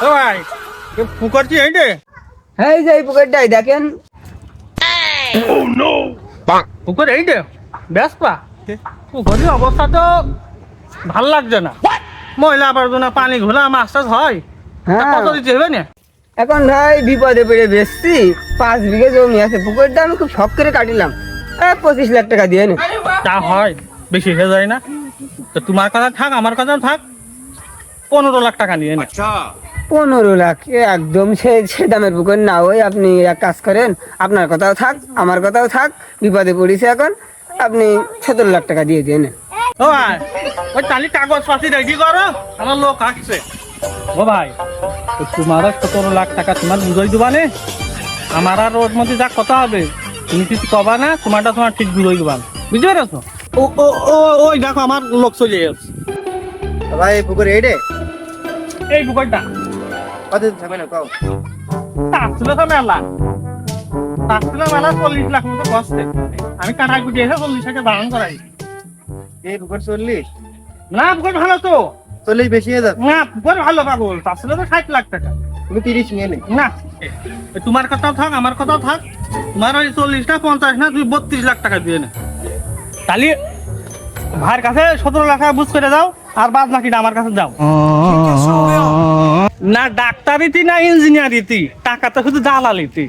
ও ভাই পুকুরটি এই রে হ্যাঁ এই যে এই পুকুরটাই দেখেন। পুকুর এই রে বেশ পা পুকুরের অবস্থা তো ভাল লাগছে না। ময়লা আবর্জনা পানি ঘোলা মাছ টাছ হয়। হ্যাঁ কত দিতে হবে না? এখন ভাই বিপদে পড়ে বেচছি, 5 বিঘে জমি আছে, পুকুরটা আমি খুব শখ করে কাটিলাম। 25 লাখ টাকা দিয়ে নে। তা হয়, বেশি হয়ে যায় না? তো তোমার কথা থাক, আমার কথা থাক, 15 লাখ টাকা নিয়ে নে। 15 লাখ একদম সে দামের পুকুর না। ওই আপনি এক কাজ করেন, আপনার কথাও থাক আমার কথাও থাক, বিপদে পড়েছে এখন, আপনি 17 লাখ টাকা দিয়ে দিয়ে নেন। ও ভাই ওই তালি কাগজ পাতি রেডি করো, আমার লোক আসছে। ও ভাই তোমার 17 লাখ টাকা তোমার বুঝাই দিবা নে, আমার আর ওর মধ্যে যা কথা হবে তুমি কিছু কবা না, তোমারটা তোমার ঠিক বুঝাই দিবা, বুঝতে পেরেছো? ও ও ও ওই দেখো আমার লোক চলে যাচ্ছে। ভাই এই পুকুর এই রে এই পুকুরটা কত থাকবে না কও? আসছিল তো মেলা, আসছিল মেলা 40 লাখ মতো কষ্টে। আমি কাটাই কুটি এসে 40 টাকা বারণ করাই। এই পুকুর 40? না পুকুর ভালো তো, 40 বেশি হয়ে যাবে। না পুকুর ভালো পাগল, আসছিল তো 60 লাখ টাকা। তুমি 30 নিয়ে নে। না তোমার কথাও থাক আমার কথাও থাক, তোমার ওই 40 না 50 না তুই 32 লাখ টাকা দিয়ে নে। তাহলে ভাইয়ের কাছে 17 লাখ টাকা বুঝ করে দাও, আর বাদ বাকিটা আমার কাছে যাও। না ডাক্তারিতি না ইঞ্জিনিয়ারিতি, টাকা তো শুধু দালালিতি।